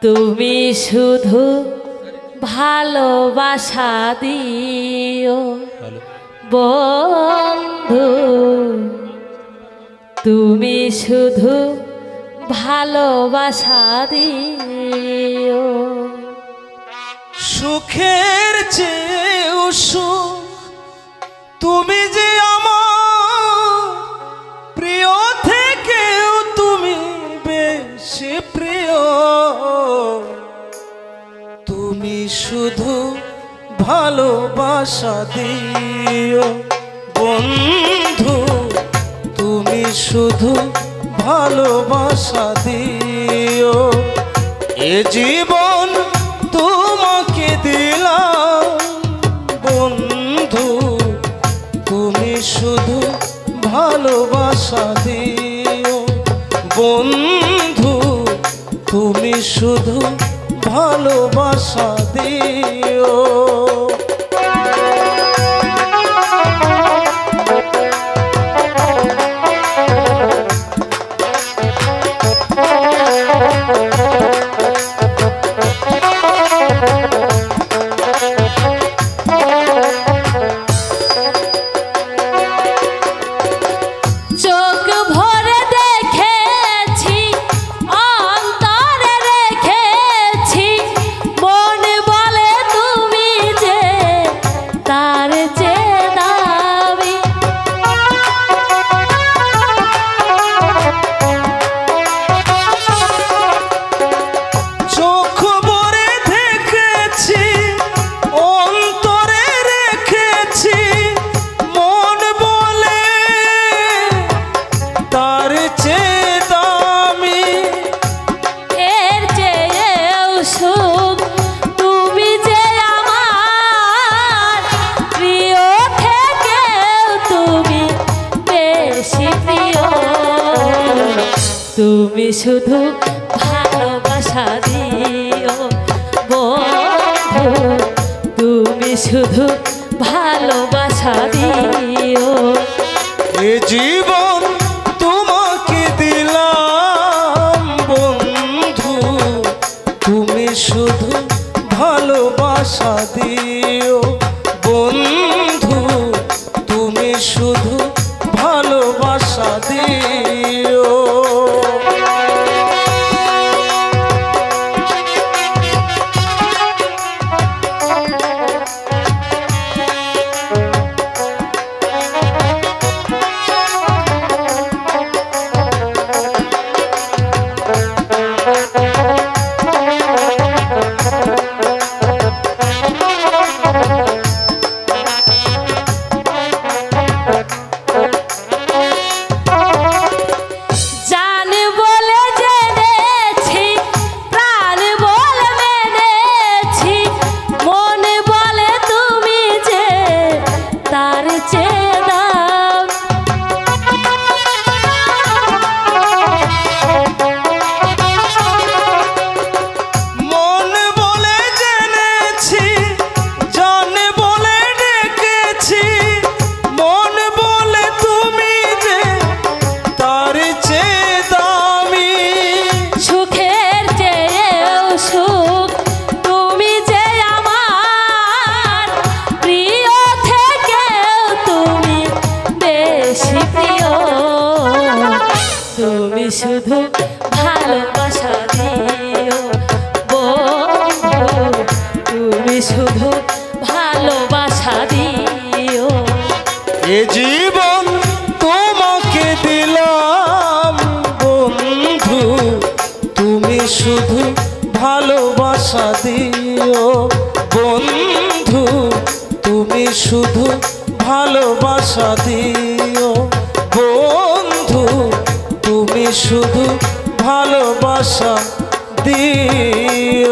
তুমি শুধু ভালোবাসা দিও বন্ধু, তুমি শুধু ভালোবাসা দিও। সুখের চেয়েও সুখ তুমি যে আমার প্রিয় থেকেও তুমি বেশি প্রিয়। তুমি শুধু ভালোবাসা দিও বন্ধু, তুমি শুধু ভালোবাসা দিও। এ জীবন তোমাকে দিলাম বন্ধু, তুমি শুধু ভালোবাসা দিও বন্ধু, তুমি শুধু ভালোবাসা দিও। তুমি শুধু ভালোবাসা দিও বন্ধু, তুমি শুধু ভালোবাসা দিও। এ জীবন তোমাকে দিলাম বন্ধু, তুমি শুধু ভালোবাসা দিও বন্ধু, তুমি শুধু ভালোবাসা দিও। তুমি শুধু ভালোবাসা দিও বন্ধু, তুমি শুধু ভালোবাসা দিও। এ জীবন তোমাকে দিলাম বন্ধু, তুমি শুধু ভালোবাসা দিও বন্ধু, তুমি শুধু ভালোবাসা দিও বন্ধু, তুমি শুধু ভালোবাসা দিও।